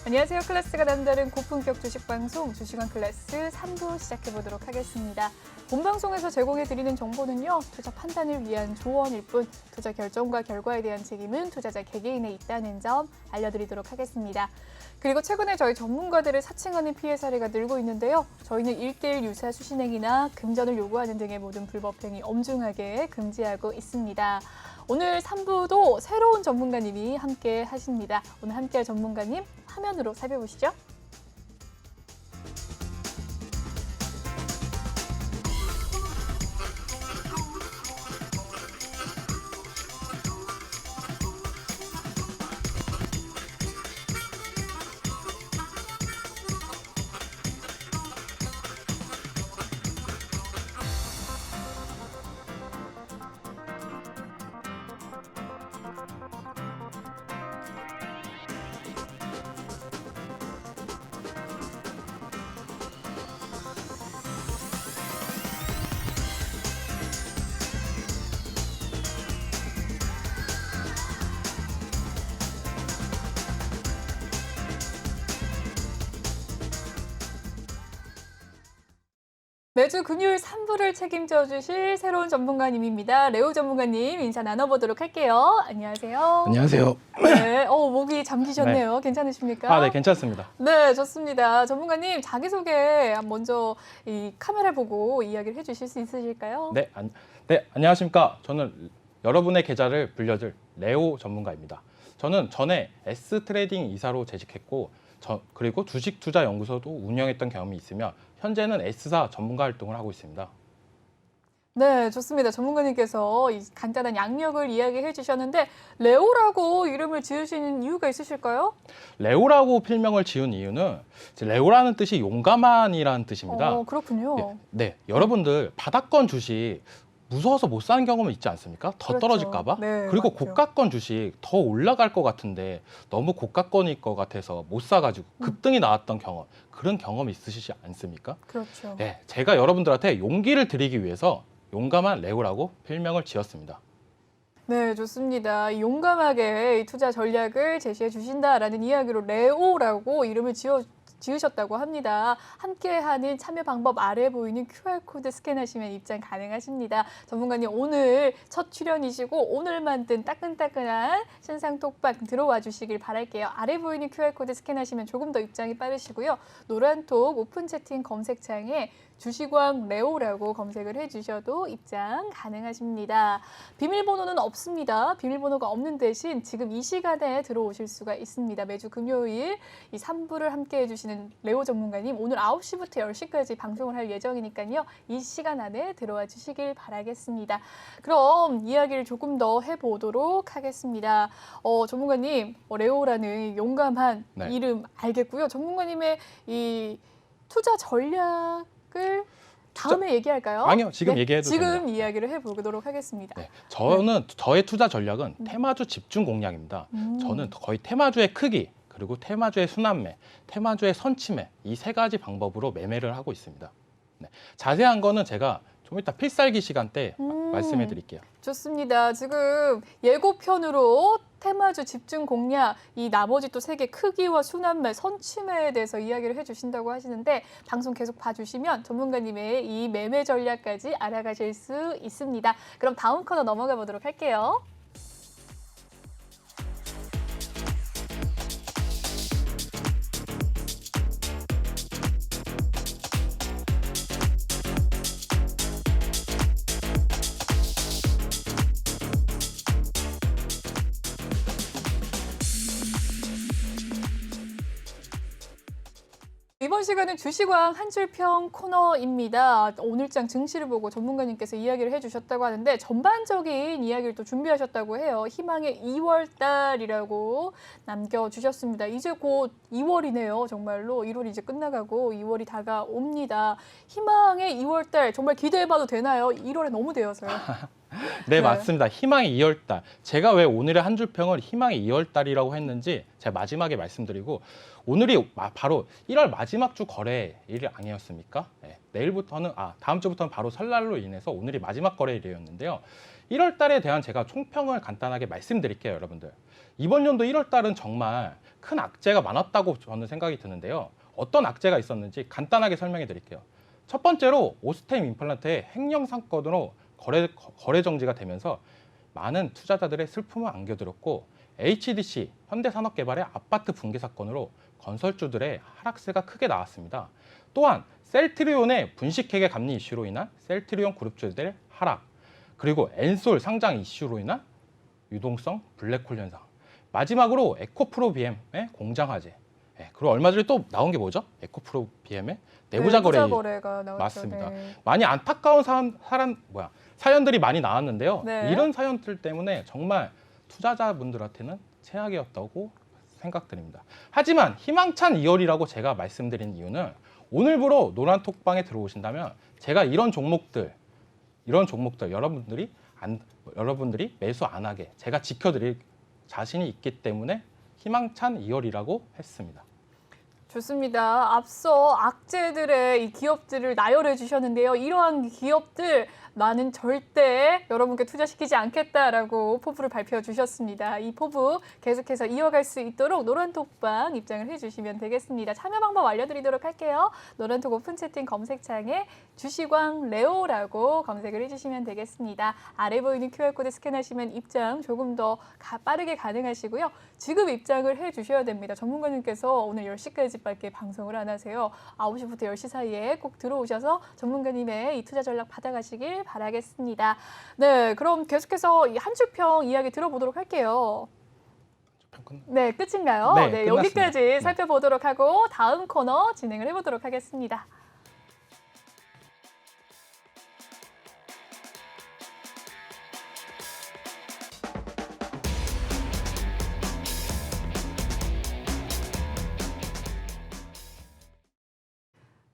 안녕하세요. 클래스가 남다른 고품격 주식방송 주식원 클래스 3부 시작해보도록 하겠습니다. 본방송에서 제공해드리는 정보는요. 투자 판단을 위한 조언일 뿐 투자 결정과 결과에 대한 책임은 투자자 개개인에 있다는 점 알려드리도록 하겠습니다. 그리고 최근에 저희 전문가들을 사칭하는 피해 사례가 늘고 있는데요. 저희는 1:1 유사 수신행위나 금전을 요구하는 등의 모든 불법 행위 엄중하게 금지하고 있습니다. 오늘 3부도 새로운 전문가님이 함께 하십니다. 오늘 함께할 전문가님 화면으로 살펴보시죠. 매주 금요일 3부를 책임져 주실 새로운 전문가님입니다. 레오 전문가님 인사 나눠보도록 할게요. 안녕하세요. 안녕하세요. 네, 목이 잠기셨네요. 네. 괜찮으십니까? 네, 괜찮습니다. 네, 좋습니다. 전문가님 자기소개 먼저 이 카메라 보고 이야기를 해주실 수 있으실까요? 네, 안녕하십니까. 저는 여러분의 계좌를 불려줄 레오 전문가입니다. 저는 전에 S트레이딩 이사로 재직했고 그리고 주식투자연구소도 운영했던 경험이 있으며 현재는 S사 전문가 활동을 하고 있습니다. 네, 좋습니다. 전문가님께서 이 간단한 양력을 이야기해 주셨는데 레오라고 이름을 지으시는 이유가 있으실까요? 레오라고 필명을 지은 이유는 레오라는 뜻이 용감한이라는 뜻입니다. 그렇군요. 네, 여러분들 바닥권 주식 무서워서 못 사는 경험은 있지 않습니까? 더 그렇죠. 떨어질까 봐. 네, 그리고 맞죠. 고가권 주식 더 올라갈 것 같은데 너무 고가권일 것 같아서 못 사가지고 급등이 나왔던 경험, 그런 경험 있으시지 않습니까? 그렇죠. 네, 제가 여러분들한테 용기를 드리기 위해서 용감한 레오라고 필명을 지었습니다. 네, 좋습니다. 용감하게 이 투자 전략을 제시해 주신다라는 이야기로 레오라고 이름을 지으셨다고 합니다. 함께하는 참여 방법 아래 보이는 QR코드 스캔하시면 입장 가능하십니다. 전문가님 오늘 첫 출연이시고 오늘 만든 따끈따끈한 신상 톡방 들어와 주시길 바랄게요. 아래 보이는 QR코드 스캔하시면 조금 더 입장이 빠르시고요. 노란톡 오픈 채팅 검색창에 주식왕 레오라고 검색을 해주셔도 입장 가능하십니다. 비밀번호는 없습니다. 비밀번호가 없는 대신 지금 이 시간에 들어오실 수가 있습니다. 매주 금요일 이 3부를 함께 해주시는 레오 전문가님 오늘 9시부터 10시까지 방송을 할 예정이니까요. 이 시간 안에 들어와 주시길 바라겠습니다. 그럼 이야기를 조금 더 해보도록 하겠습니다. 전문가님 레오라는 용감한 네. 이름 알겠고요. 전문가님의 이 투자 전략을 다음에 얘기할까요? 아니요, 지금 네, 얘기해도 지금 됩니다. 이야기를 해보도록 하겠습니다. 네, 저의 투자 전략은 테마주 집중 공략입니다. 저는 거의 테마주의 크기, 그리고 테마주의 순환매, 테마주의 선침매 이 세 가지 방법으로 매매를 하고 있습니다. 네, 자세한 거는 제가 좀 이따 필살기 시간 때 말씀해 드릴게요. 좋습니다. 지금 예고편으로 테마주 집중 공략, 이 나머지 또 세 개 크기와 순환매, 선침매에 대해서 이야기를 해주신다고 하시는데 방송 계속 봐주시면 전문가님의 이 매매 전략까지 알아가실 수 있습니다. 그럼 다음 코너 넘어가 보도록 할게요. 이번 시간은 주식왕 한 줄평 코너입니다. 오늘장 증시를 보고 전문가님께서 이야기를 해주셨다고 하는데 전반적인 이야기를 또 준비하셨다고 해요. 희망의 2월달이라고 남겨주셨습니다. 이제 곧 2월이네요. 정말로 1월이 이제 끝나가고 2월이 다가옵니다. 희망의 2월달 정말 기대해봐도 되나요? 1월에 너무 되어서요. 네, 네. 맞습니다. 희망의 2월달. 제가 왜 오늘의 한 줄평을 희망의 2월달이라고 했는지 제가 마지막에 말씀드리고 오늘이 바로 1월 마지막 주 거래일 아니었습니까? 네, 내일부터는 다음 주부터는 바로 설날로 인해서 오늘이 마지막 거래일이었는데요. 1월 달에 대한 제가 총평을 간단하게 말씀드릴게요, 여러분들. 이번 연도 1월 달은 정말 큰 악재가 많았다고 저는 생각이 드는데요. 어떤 악재가 있었는지 간단하게 설명해 드릴게요. 첫 번째로 오스템 임플란트의 횡령 사건으로 거래 정지가 되면서 많은 투자자들의 슬픔을 안겨들었고, HDC 현대산업개발의 아파트 붕괴 사건으로 건설주들의 하락세가 크게 나왔습니다. 또한 셀트리온의 분식회계 감리 이슈로 인한 셀트리온 그룹주들의 하락, 그리고 엔솔 상장 이슈로 인한 유동성 블랙홀 현상, 마지막으로 에코프로 BM의 공장 화재. 그리고 얼마 전에 또 나온 게 뭐죠? 에코프로 BM의 내부자 거래가 나왔죠. 맞습니다. 네. 많이 안타까운 사연들이 많이 나왔는데요. 네. 이런 사연들 때문에 정말 투자자분들한테는 최악이었다고 생각드립니다. 하지만 희망찬 2월이라고 제가 말씀드린 이유는 오늘부로 노란톡방에 들어오신다면 제가 이런 종목들 여러분들이 매수 안 하게 제가 지켜드릴 자신이 있기 때문에 희망찬 2월이라고 했습니다. 좋습니다. 앞서 악재들의 이 기업들을 나열해 주셨는데요. 이러한 기업들 나는 절대 여러분께 투자시키지 않겠다라고 포부를 발표해 주셨습니다. 이 포부 계속해서 이어갈 수 있도록 노란톡방 입장을 해주시면 되겠습니다. 참여 방법 알려드리도록 할게요. 노란톡 오픈 채팅 검색창에 주시광 레오라고 검색을 해주시면 되겠습니다. 아래 보이는 QR코드 스캔하시면 입장 조금 더 빠르게 가능하시고요. 지금 입장을 해주셔야 됩니다. 전문가님께서 오늘 10시까지밖에 방송을 안 하세요. 9시부터 10시 사이에 꼭 들어오셔서 전문가님의 이 투자 전략 받아가시길 바라겠습니다. 네, 그럼 계속해서 이 한 주평 이야기 들어보도록 할게요. 네, 끝인가요? 네, 여기까지 끝났습니다. 살펴보도록 하고 다음 코너 진행을 해보도록 하겠습니다.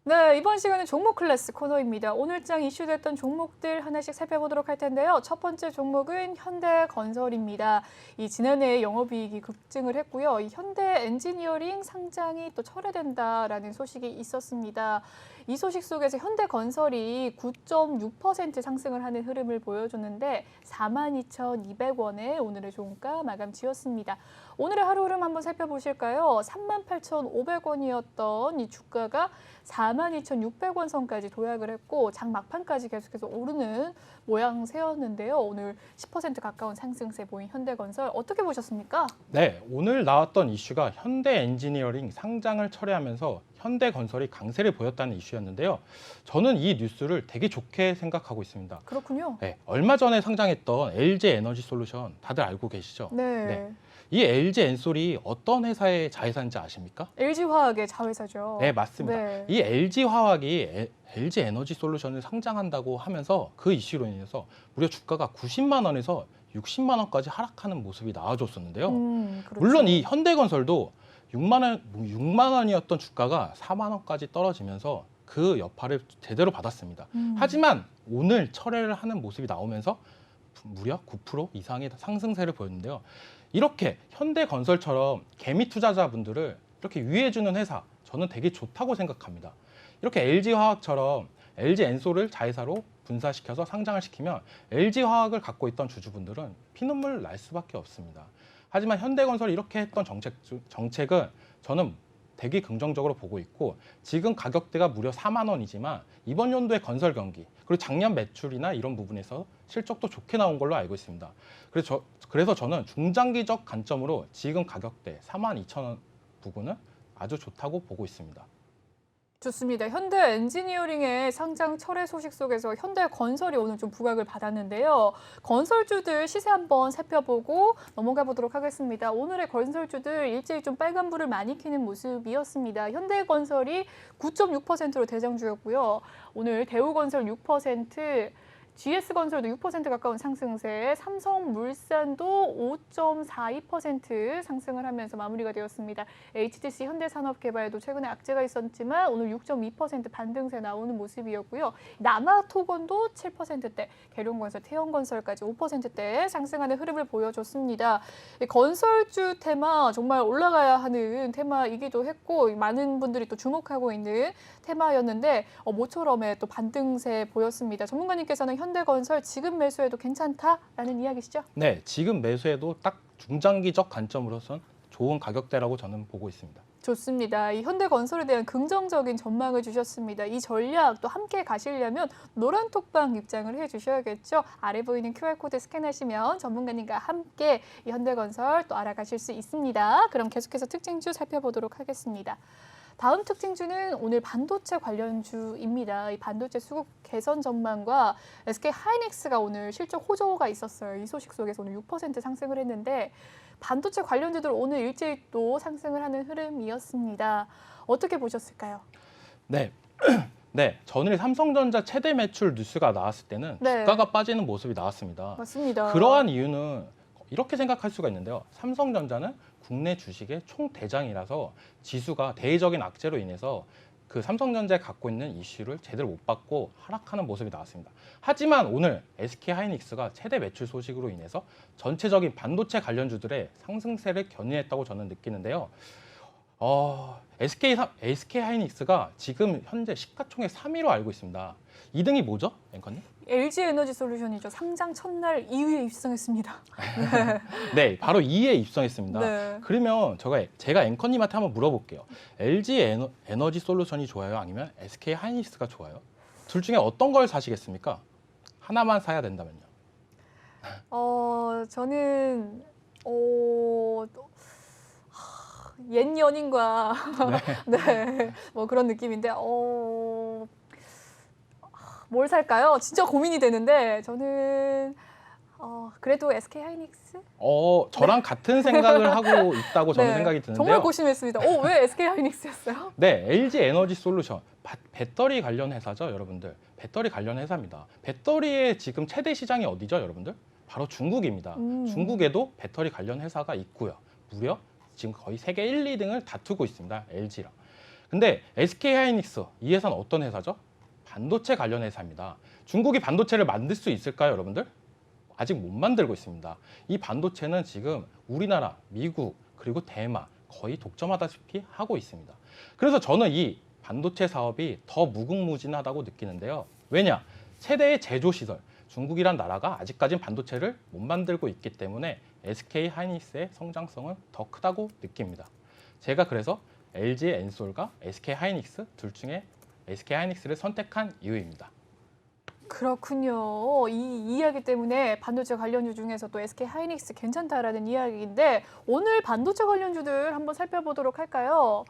네, 이번 시간은 종목 클래스 코너입니다. 오늘장 이슈됐던 종목들 하나씩 살펴보도록 할 텐데요. 첫 번째 종목은 현대건설입니다. 이 지난해 영업이익이 급증을 했고요. 이 현대엔지니어링 상장이 또 철회된다라는 소식이 있었습니다. 이 소식 속에서 현대건설이 9.6% 상승을 하는 흐름을 보여줬는데 42,200원에 오늘의 종가 마감 지었습니다. 오늘의 하루 흐름 한번 살펴보실까요? 38,500원이었던 이 주가가 42,600원 선까지 도약을 했고 장 막판까지 계속해서 오르는 모양새였는데요. 오늘 10% 가까운 상승세 보인 현대건설 어떻게 보셨습니까? 네, 오늘 나왔던 이슈가 현대엔지니어링 상장을 철회하면서 현대건설이 강세를 보였다는 이슈였는데요. 저는 이 뉴스를 되게 좋게 생각하고 있습니다. 그렇군요. 네, 얼마 전에 상장했던 LG에너지솔루션 다들 알고 계시죠? 네. 이 LG엔솔이 어떤 회사의 자회사인지 아십니까? LG화학의 자회사죠. 네, 맞습니다. 네. 이 LG화학이 LG에너지솔루션을 상장한다고 하면서 그 이슈로 인해서 무려 주가가 90만 원에서 60만 원까지 하락하는 모습이 나와줬었는데요. 그렇죠. 물론 이 현대건설도 6만 원이었던 주가가 4만 원까지 떨어지면서 그 여파를 제대로 받았습니다. 하지만 오늘 철회를 하는 모습이 나오면서 무려 9% 이상의 상승세를 보였는데요. 이렇게 현대건설처럼 개미 투자자분들을 이렇게 유의해주는 회사, 저는 되게 좋다고 생각합니다. 이렇게 LG화학처럼 LG엔솔을 자회사로 분사시켜서 상장을 시키면 LG화학을 갖고 있던 주주분들은 피눈물 날 수밖에 없습니다. 하지만 현대건설이 이렇게 했던 정책은 저는 되게 긍정적으로 보고 있고, 지금 가격대가 무려 4만 원이지만 이번 연도의 건설 경기 그리고 작년 매출이나 이런 부분에서 실적도 좋게 나온 걸로 알고 있습니다. 그래서 저는 중장기적 관점으로 지금 가격대 42,000원 부분은 아주 좋다고 보고 있습니다. 좋습니다. 현대엔지니어링의 상장 철회 소식 속에서 현대건설이 오늘 좀 부각을 받았는데요. 건설주들 시세 한번 살펴보고 넘어가 보도록 하겠습니다. 오늘의 건설주들 일제히 좀 빨간불을 많이 켜는 모습이었습니다. 현대건설이 9.6%로 대장주였고요. 오늘 대우건설 6%, GS건설도 6% 가까운 상승세, 삼성물산도 5.42% 상승을 하면서 마무리가 되었습니다. HDC 현대산업개발도 최근에 악재가 있었지만 오늘 6.2% 반등세 나오는 모습이었고요. 남아토건도 7%대, 계룡건설, 태영건설까지 5%대 상승하는 흐름을 보여줬습니다. 건설주 테마 정말 올라가야 하는 테마이기도 했고 많은 분들이 또 주목하고 있는 테마였는데 모처럼의 또 반등세 보였습니다. 전문가님께서는 현대건설 지금 매수해도 괜찮다라는 이야기시죠? 네, 지금 매수해도 딱 중장기적 관점으로선 좋은 가격대라고 저는 보고 있습니다. 좋습니다. 이 현대건설에 대한 긍정적인 전망을 주셨습니다. 이 전략 또 함께 가시려면 노란톡방 입장을 해주셔야겠죠. 아래 보이는 QR코드 스캔하시면 전문가님과 함께 이 현대건설 또 알아가실 수 있습니다. 그럼 계속해서 특징주 살펴보도록 하겠습니다. 다음 특징주는 오늘 반도체 관련주입니다. 이 반도체 수급 개선 전망과 SK 하이닉스가 오늘 실적 호조가 있었어요. 이 소식 속에서 오늘 6% 상승을 했는데 반도체 관련주들 오늘 일제히 또 상승을 하는 흐름이었습니다. 어떻게 보셨을까요? 네. 네, 전일 삼성전자 최대 매출 뉴스가 나왔을 때는 네. 주가가 빠지는 모습이 나왔습니다. 맞습니다. 그러한 이유는 이렇게 생각할 수가 있는데요. 삼성전자는 국내 주식의 총대장이라서 지수가 대외적인 악재로 인해서 그 삼성전자에 갖고 있는 이슈를 제대로 못 받고 하락하는 모습이 나왔습니다. 하지만 오늘 SK 하이닉스가 최대 매출 소식으로 인해서 전체적인 반도체 관련주들의 상승세를 견인했다고 저는 느끼는데요. SK 하이닉스가 지금 현재 시가총액 3위로 알고 있습니다. 2등이 뭐죠, 앵커님? LG 에너지 솔루션이죠. 상장 첫날 2위에 입성했습니다. 네, 바로 2위에 입성했습니다. 네. 그러면 제가 앵커님한테 한번 물어볼게요. LG 에너지 솔루션이 좋아요? 아니면 SK 하이닉스가 좋아요? 둘 중에 어떤 걸 사시겠습니까? 하나만 사야 된다면요. 저는 옛 연인과 네, 뭐 그런 느낌인데 뭘 살까요? 진짜 고민이 되는데 저는 그래도 SK 하이닉스? 저랑 같은 생각을 하고 있다고 저는 생각이 드는데요. 정말 고심했습니다. 왜 SK 하이닉스였어요? 네, LG 에너지 솔루션 배터리 관련 회사죠, 여러분들. 배터리 관련 회사입니다. 배터리의 지금 최대 시장이 어디죠, 여러분들? 바로 중국입니다. 중국에도 배터리 관련 회사가 있고요. 무려 지금 거의 세계 1, 2등을 다투고 있습니다, LG랑. 근데 SK 하이닉스, 이 회사는 어떤 회사죠? 반도체 관련 회사입니다. 중국이 반도체를 만들 수 있을까요, 여러분들? 아직 못 만들고 있습니다. 이 반도체는 지금 우리나라, 미국, 그리고 대만 거의 독점하다시피 하고 있습니다. 그래서 저는 이 반도체 사업이 더 무궁무진하다고 느끼는데요. 왜냐? 최대의 제조시설, 중국이란 나라가 아직까지는 반도체를 못 만들고 있기 때문에 SK 하이닉스의 성장성은 더 크다고 느낍니다. 제가 그래서 LG 엔솔과 SK 하이닉스 둘 중에 SK 하이닉스를 선택한 이유입니다. 그렇군요. 이 이야기 때문에 반도체 관련주 중에서 또 SK 하이닉스 괜찮다라는 이야기인데 오늘 반도체 관련주들 한번 살펴보도록 할까요?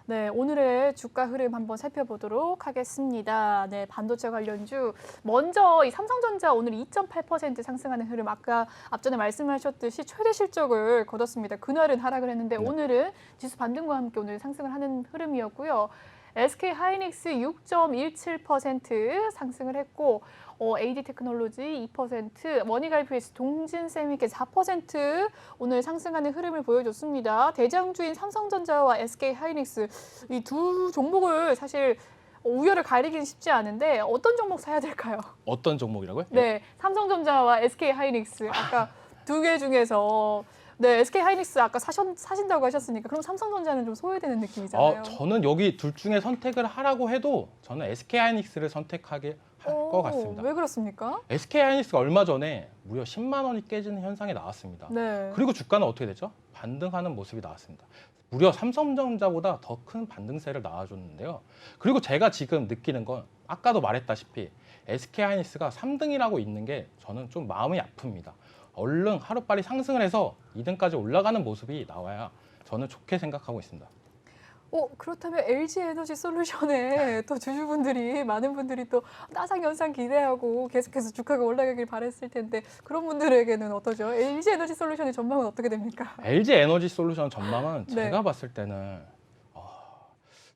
네, 오늘의 주가 흐름 한번 살펴보도록 하겠습니다. 네, 반도체 관련주 먼저 이 삼성전자 오늘 2.8% 상승하는 흐름 아까 앞전에 말씀하셨듯이 최대 실적을 거뒀습니다. 그날은 하락을 했는데 오늘은 지수 반등과 함께 오늘 상승을 하는 흐름이었고요. SK 하이닉스 6.17% 상승을 했고 AD 테크놀로지 2%, 머니갈프에스 동진세미케 4% 오늘 상승하는 흐름을 보여줬습니다. 대장주인 삼성전자와 SK 하이닉스 이 두 종목을 사실 우열을 가리기는 쉽지 않은데 어떤 종목 사야 될까요? 어떤 종목이라고요? 네, 삼성전자와 SK 하이닉스 아까 두 개 중에서 네, SK 하이닉스 아까 사신다고 하셨으니까 그럼 삼성전자는 좀 소외되는 느낌이잖아요. 저는 여기 둘 중에 선택을 하라고 해도 저는 SK 하이닉스를 선택하게 할 것 같습니다. 왜 그렇습니까? SK 하이닉스가 얼마 전에 무려 10만 원이 깨지는 현상이 나왔습니다. 네. 그리고 주가는 어떻게 됐죠? 반등하는 모습이 나왔습니다. 무려 삼성전자보다 더 큰 반등세를 나와줬는데요. 그리고 제가 지금 느끼는 건 아까도 말했다시피 SK 하이닉스가 3등이라고 있는 게 저는 좀 마음이 아픕니다. 얼른 하루빨리 상승을 해서 2등까지 올라가는 모습이 나와야 저는 좋게 생각하고 있습니다. 그렇다면 LG 에너지 솔루션에 또 주주분들이 많은 분들이 또 따상 현상 기대하고 계속해서 주가가 올라가길 바랬을 텐데 그런 분들에게는 어떠죠? LG 에너지 솔루션의 전망은 어떻게 됩니까? LG 에너지 솔루션 전망은 네. 제가 봤을 때는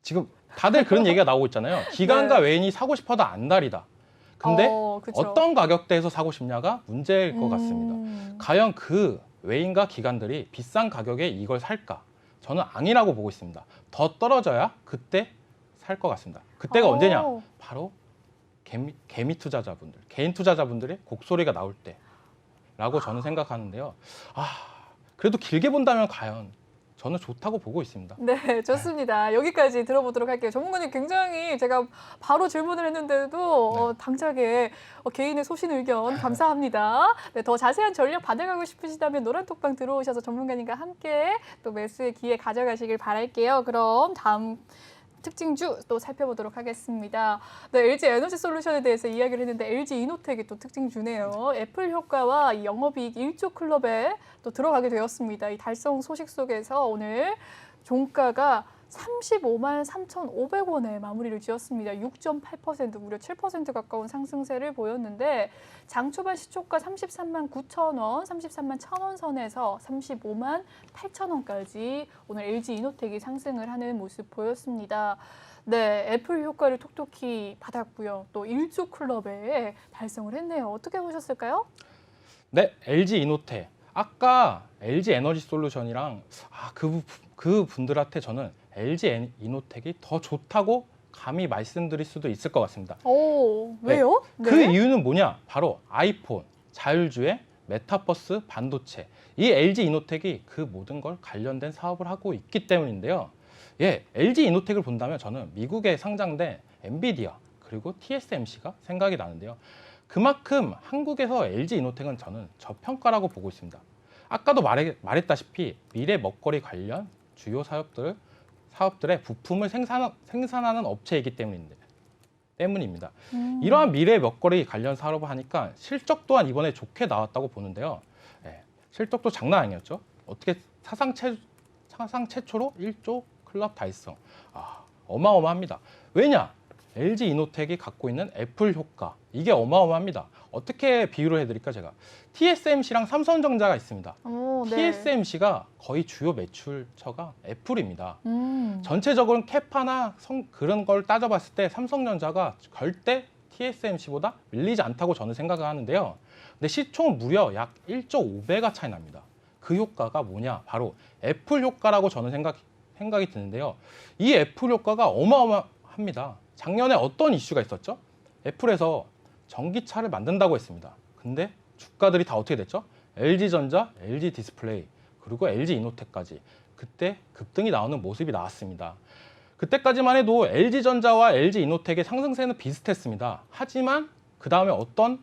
지금 다들 그런 얘기가 나오고 있잖아요. 기관과 네. 외인이 사고 싶어도 안달이다. 근데 그쵸. 어떤 가격대에서 사고 싶냐가 문제일 것 같습니다. 과연 그 외인과 기관들이 비싼 가격에 이걸 살까? 저는 아니라고 보고 있습니다. 더 떨어져야 그때 살 것 같습니다. 그때가 언제냐? 바로 개미 투자자분들, 개인 투자자분들의 곡소리가 나올 때라고 저는 생각하는데요. 그래도 길게 본다면 과연 저는 좋다고 보고 있습니다. 네, 좋습니다. 여기까지 들어보도록 할게요. 전문가님 굉장히 제가 바로 질문을 했는데도 당차게 개인의 소신 의견 감사합니다. 네, 더 자세한 전략 받아가고 싶으시다면 노란톡방 들어오셔서 전문가님과 함께 또 매수의 기회 가져가시길 바랄게요. 그럼 다음 특징주 또 살펴보도록 하겠습니다. 네, LG 에너지 솔루션에 대해서 이야기를 했는데 LG 이노텍이 또 특징주네요. 애플 효과와 이 영업이익 1조 클럽에 또 들어가게 되었습니다. 이 달성 소식 속에서 오늘 종가가 35만 3,500원에 마무리를 지었습니다. 6.8% 무려 7% 가까운 상승세를 보였는데 장 초반 시초가 33만 9천 원, 33만 1,000원 선에서 35만 8천 원까지 오늘 LG 이노텍이 상승을 하는 모습 보였습니다. 네, 애플 효과를 톡톡히 받았고요. 또 1조 클럽에 달성을 했네요. 어떻게 보셨을까요? 네, LG 이노텍. 아까 LG 에너지 솔루션이랑 그 분들한테 저는 LG 이노텍이 더 좋다고 감히 말씀드릴 수도 있을 것 같습니다. 오, 왜요? 네. 그 이유는 뭐냐? 바로 아이폰, 자율주행, 메타버스, 반도체. 이 LG 이노텍이 그 모든 걸 관련된 사업을 하고 있기 때문인데요. 예, LG 이노텍을 본다면 저는 미국에 상장된 엔비디아 그리고 TSMC가 생각이 나는데요. 그만큼 한국에서 LG 이노텍은 저는 저평가라고 보고 있습니다. 아까도 말했다시피 미래 먹거리 관련 주요 사업들의 부품을 생산하는 업체이기 때문입니다. 이러한 미래 먹거리 관련 사업을 하니까 실적 또한 이번에 좋게 나왔다고 보는데요. 예, 실적도 장난 아니었죠. 어떻게 사상 최초로 1조 클럽 달성. 어마어마합니다. 왜냐? LG 이노텍이 갖고 있는 애플 효과. 이게 어마어마합니다. 어떻게 비유를 해드릴까 제가. TSMC랑 삼성전자가 있습니다. 오, 네. TSMC가 거의 주요 매출처가 애플입니다. 전체적으로 캐파나 그런 걸 따져봤을 때 삼성전자가 절대 TSMC보다 밀리지 않다고 저는 생각을 하는데요. 근데 시총은 무려 약 1.5배가 차이 납니다. 그 효과가 뭐냐? 바로 애플 효과라고 저는 생각이 드는데요. 이 애플 효과가 어마어마합니다. 작년에 어떤 이슈가 있었죠? 애플에서 전기차를 만든다고 했습니다. 근데 주가들이 다 어떻게 됐죠? LG전자, LG디스플레이, 그리고 LG 이노텍까지 그때 급등이 나오는 모습이 나왔습니다. 그때까지만 해도 LG전자와 LG 이노텍의 상승세는 비슷했습니다. 하지만 그 다음에 어떤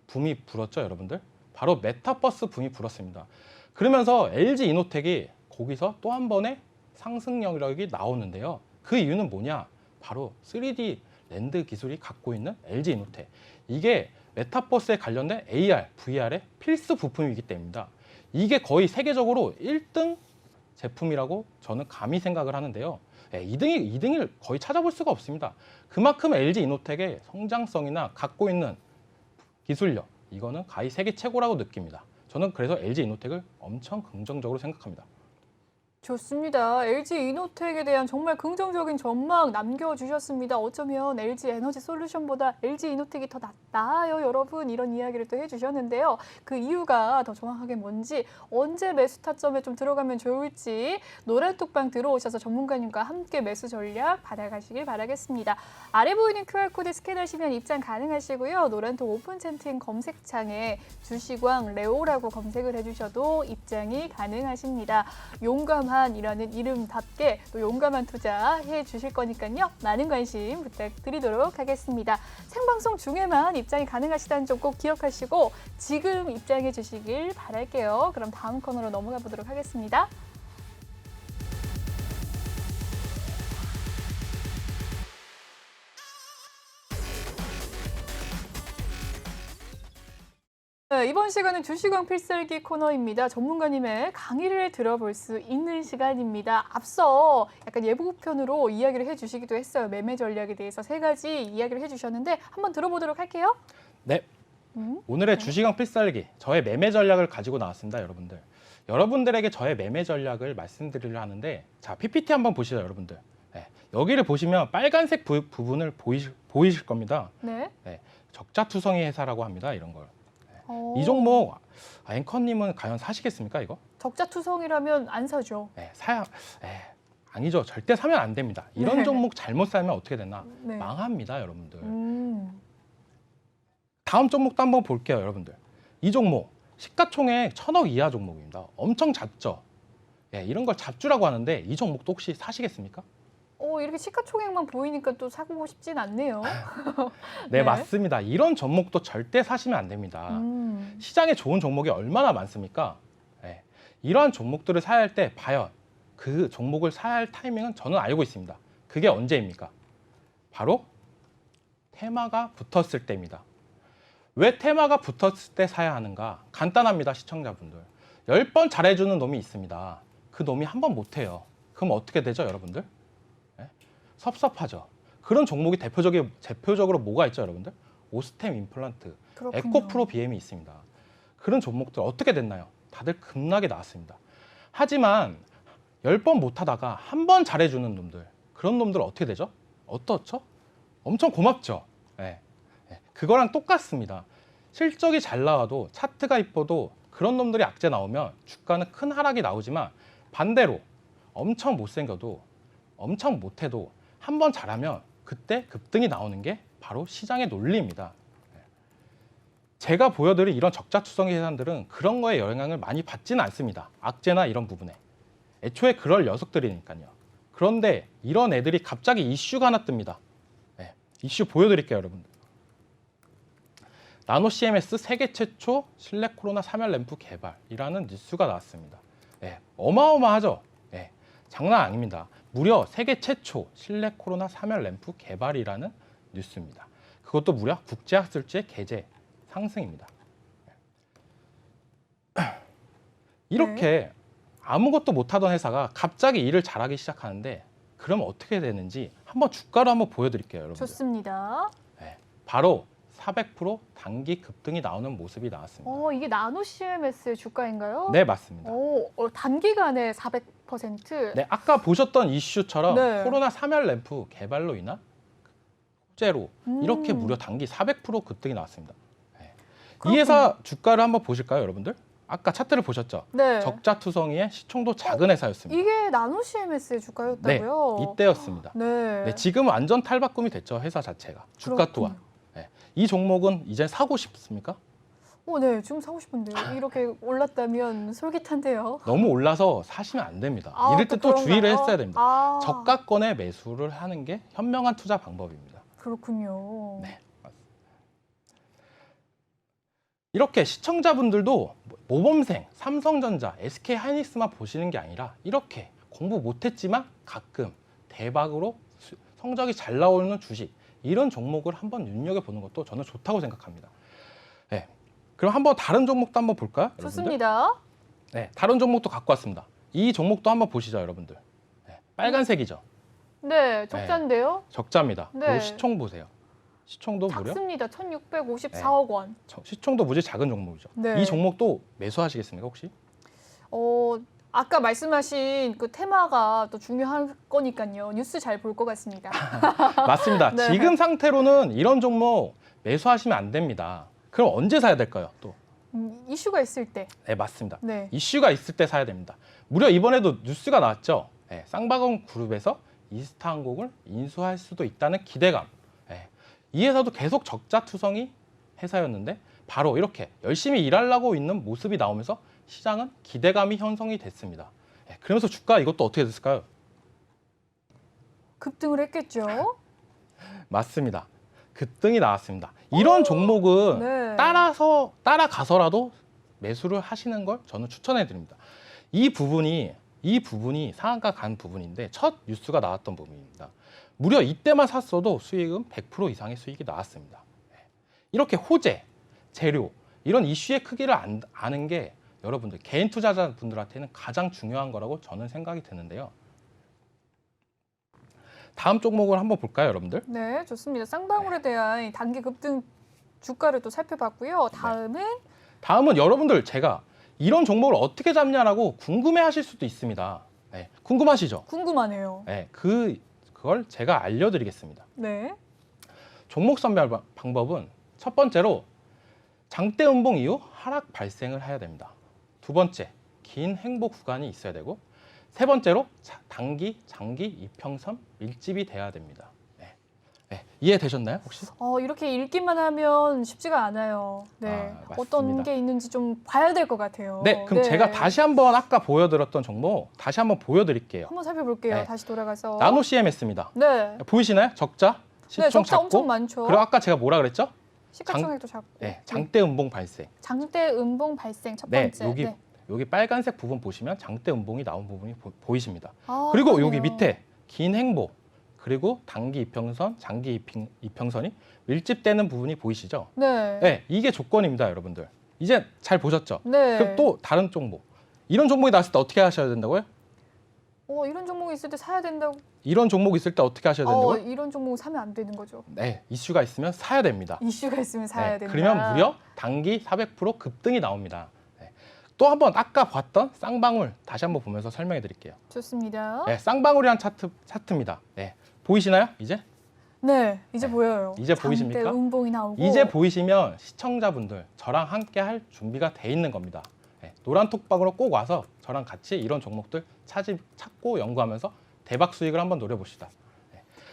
붐이 불었죠, 여러분들? 바로 메타버스 붐이 불었습니다. 그러면서 LG 이노텍이 거기서 또 한 번의 상승 영역이 나오는데요. 그 이유는 뭐냐? 바로 3D 랜드 기술이 갖고 있는 LG 이노텍. 이게 메타버스에 관련된 AR, VR의 필수 부품이기 때문입니다. 이게 거의 세계적으로 1등 제품이라고 저는 감히 생각을 하는데요. 2등을 거의 찾아볼 수가 없습니다. 그만큼 LG 이노텍의 성장성이나 갖고 있는 기술력, 이거는 가히 세계 최고라고 느낍니다. 저는 그래서 LG 이노텍을 엄청 긍정적으로 생각합니다. 좋습니다. LG 이노텍에 대한 정말 긍정적인 전망 남겨주셨습니다. 어쩌면 LG 에너지 솔루션보다 LG 이노텍이 더 나아요, 여러분. 이런 이야기를 또 해주셨는데요. 그 이유가 더 정확하게 뭔지, 언제 매수 타점에 좀 들어가면 좋을지 노란톡방 들어오셔서 전문가님과 함께 매수 전략 받아가시길 바라겠습니다. 아래 보이는 QR코드 스캔하시면 입장 가능하시고요. 노란톡 오픈 채팅 검색창에 주시광 레오라고 검색을 해주셔도 입장이 가능하십니다. 용감한이라는 이름답게 또 용감한 투자해 주실 거니까요. 많은 관심 부탁드리도록 하겠습니다. 생방송 중에만 입장이 가능하시다는 점 꼭 기억하시고 지금 입장해 주시길 바랄게요. 그럼 다음 코너로 넘어가 보도록 하겠습니다. 네, 이번 시간은 주식왕 필살기 코너입니다. 전문가님의 강의를 들어볼 수 있는 시간입니다. 앞서 약간 예고편으로 이야기를 해주시기도 했어요. 매매 전략에 대해서 3가지 이야기를 해주셨는데 한번 들어보도록 할게요. 네, 오늘의 주식왕 필살기, 저의 매매 전략을 가지고 나왔습니다, 여러분들. 여러분들에게 저의 매매 전략을 말씀드리려 하는데, 자, PPT 한번 보시죠, 여러분들. 네, 여기를 보시면 빨간색 부분을 보이실 겁니다. 네. 네, 적자투성이 회사라고 합니다, 이런 걸. 이 종목 앵커님은 과연 사시겠습니까, 이거? 적자투성이라면 안 사죠. 네, 아니죠. 절대 사면 안 됩니다. 이런 네. 종목 잘못 사면 어떻게 되나? 네. 망합니다, 여러분들. 다음 종목도 한번 볼게요, 여러분들. 이 종목 시가총액 1,000억 이하 종목입니다. 엄청 작죠. 예, 이런 걸 잡주라고 하는데 이 종목도 혹시 사시겠습니까? 이렇게 시가총액만 보이니까 또 사고 싶진 않네요. 네, 네. 맞습니다. 이런 종목도 절대 사시면 안 됩니다. 시장에 좋은 종목이 얼마나 많습니까? 예, 이러한 종목들을 사야 할 때 과연 그 종목을 사야 할 타이밍은 저는 알고 있습니다. 그게 언제입니까? 바로 테마가 붙었을 때입니다. 왜 테마가 붙었을 때 사야 하는가? 간단합니다, 시청자분들. 10번 잘해주는 놈이 있습니다. 그 놈이 한 번 못해요. 그럼 어떻게 되죠, 여러분들? 예? 섭섭하죠. 그런 종목이 대표적으로 뭐가 있죠, 여러분들? 오스템 임플란트, 그렇군요. 에코프로 BM이 있습니다. 그런 종목들 어떻게 됐나요? 다들 급락에 나왔습니다. 하지만 10번 못하다가 한 번 잘해주는 놈들, 그런 놈들 어떻게 되죠? 어떻죠? 엄청 고맙죠. 예. 예. 그거랑 똑같습니다. 실적이 잘 나와도 차트가 이뻐도 그런 놈들이 악재 나오면 주가는 큰 하락이 나오지만 반대로 엄청 못생겨도 엄청 못해도 한 번 잘하면 그때 급등이 나오는 게 바로 시장의 논리입니다. 제가 보여드린 이런 적자투성이 회사들은 그런 거에 영향을 많이 받지는 않습니다. 악재나 이런 부분에. 애초에 그럴 녀석들이니까요. 그런데 이런 애들이 갑자기 이슈가 하나 뜹니다. 네, 이슈 보여드릴게요, 여러분들. 나노 CMS 세계 최초 실내 코로나 사면 램프 개발이라는 뉴스가 나왔습니다. 네, 어마어마하죠. 네, 장난 아닙니다. 무려 세계 최초 실내 코로나 사면 램프 개발이라는 뉴스입니다. 그것도 무려 국제학술지의 게재 상승입니다. 이렇게 아무것도 못하던 회사가 갑자기 일을 잘하기 시작하는데 그럼 어떻게 되는지 한번 주가로 한번 보여드릴게요, 여러분. 좋습니다. 네, 바로 400% 단기 급등이 나오는 모습이 나왔습니다. 이게 나노 CMS의 주가인가요? 네, 맞습니다. 단기간에 400%. 네, 아까 보셨던 이슈처럼 네. 코로나 사면 램프 개발로 인한 호재로 이렇게 무려 단기 400% 급등이 나왔습니다. 네. 이 회사 주가를 한번 보실까요, 여러분들? 아까 차트를 보셨죠? 네. 적자투성이의 시총도 작은 회사였습니다. 이게 나노 CMS의 네, 주가였다고요? 이때였습니다. 네. 네, 지금 완전 탈바꿈이 됐죠, 회사 자체가. 주가 그렇군요. 또한. 네. 이 종목은 이제 사고 싶습니까? 네, 지금 사고 싶은데요. 이렇게 올랐다면 솔깃한데요. 너무 올라서 사시면 안 됩니다. 이럴 때 또 또 주의를 그런가요? 했어야 됩니다. 저가권에 매수를 하는 게 현명한 투자 방법입니다. 그렇군요. 네. 이렇게 시청자분들도 모범생, 삼성전자, SK하이닉스만 보시는 게 아니라 이렇게 공부 못했지만 가끔 대박으로 성적이 잘 나오는 주식, 이런 종목을 한번 눈여겨보는 것도 저는 좋다고 생각합니다. 네. 그럼 한번 다른 종목도 한번 볼까요? 여러분들? 좋습니다. 네, 다른 종목도 갖고 왔습니다. 이 종목도 한번 보시죠, 여러분들. 네, 빨간색이죠. 네, 적자인데요. 적자입니다. 네. 그리고 시총 보세요. 시총도 무려 작습니다. 1,654억 원. 시총도 무지 작은 종목이죠. 네. 이 종목도 매수하시겠습니까, 혹시? 아까 말씀하신 그 테마가 또 중요한 거니까요. 뉴스 잘 볼 것 같습니다. 맞습니다. 네. 지금 상태로는 이런 종목 매수하시면 안 됩니다. 그럼 언제 사야 될까요? 또. 이슈가 있을 때. 네, 맞습니다. 네. 이슈가 있을 때 사야 됩니다. 무려 이번에도 뉴스가 나왔죠. 네, 쌍방울 그룹에서 이스타항공을 인수할 수도 있다는 기대감. 네, 이 회사도 계속 적자투성이 회사였는데 바로 이렇게 열심히 일하려고 있는 모습이 나오면서 시장은 기대감이 형성이 됐습니다. 네, 그러면서 주가 이것도 어떻게 됐을까요? 급등을 했겠죠. 맞습니다. 급등이 나왔습니다. 이런 종목은 네. 따라가서라도 매수를 하시는 걸 저는 추천해 드립니다. 이 부분이 상한가 간 부분인데 첫 뉴스가 나왔던 부분입니다. 무려 이때만 샀어도 수익은 100% 이상의 수익이 나왔습니다. 이렇게 호재, 재료 이런 이슈의 크기를 아는 게 여러분들 개인 투자자분들한테는 가장 중요한 거라고 저는 생각이 드는데요. 다음 종목을 한번 볼까요, 여러분들? 네, 좋습니다. 쌍방울에 대한 단기 급등 주가를 또 살펴봤고요. 다음은 여러분들 제가 이런 종목을 어떻게 잡냐라고 궁금해하실 수도 있습니다. 네, 궁금하시죠? 궁금하네요. 네, 그걸 제가 알려드리겠습니다. 네. 종목 선별 방법은 첫 번째로 장대 음봉 이후 하락 발생을 해야 됩니다. 두 번째, 긴 횡보 구간이 있어야 되고 세 번째로 단기, 장기 이평선 밀집이 돼야 됩니다. 네. 네, 이해되셨나요 혹시? 이렇게 읽기만 하면 쉽지가 않아요. 네, 맞습니다. 어떤 게 있는지 좀 봐야 될 것 같아요. 네, 그럼 제가 다시 한번 아까 보여드렸던 종목 다시 한번 보여드릴게요. 한번 살펴볼게요. 네. 다시 돌아가서. 나노 CMS입니다. 네. 보이시나요? 적자, 네, 시총 적자 작고. 엄청 많죠. 그리고 아까 제가 뭐라 그랬죠? 시가총액도 작고. 네, 장대 음봉 발생. 장대 음봉 발생 첫 네, 번째. 여기 빨간색 부분 보시면 장대 음봉이 나온 부분이 보이십니다. 아, 그리고 그러네요. 여기 밑에 긴 행보, 그리고 단기 이평선, 장기 이평선이 밀집되는 부분이 보이시죠? 네. 네, 이게 조건입니다, 여러분들. 이제 잘 보셨죠? 네. 그럼 또 다른 종목. 이런 종목이 나왔을 때 어떻게 하셔야 된다고요? 이런 종목이 있을 때 사야 된다고. 이런 종목 있을 때 어떻게 하셔야 된다고요? 이런 종목 사면 안 되는 거죠. 네, 이슈가 있으면 사야 됩니다. 이슈가 있으면 사야 네, 된다. 그러면 무려 단기 400% 급등이 나옵니다. 네. 또 한번 아까 봤던 쌍방울 다시 한번 보면서 설명해 드릴게요. 좋습니다. 네, 쌍방울이란 차트입니다. 네, 보이시나요? 이제? 네, 이제 네. 보여요. 이제 보이십니까? 장대 음봉이 나오고. 이제 보이시면 시청자분들 저랑 함께 할 준비가 돼 있는 겁니다. 네, 노란 톡방으로 꼭 와서 저랑 같이 이런 종목들 찾고 연구하면서 대박 수익을 한번 노려봅시다.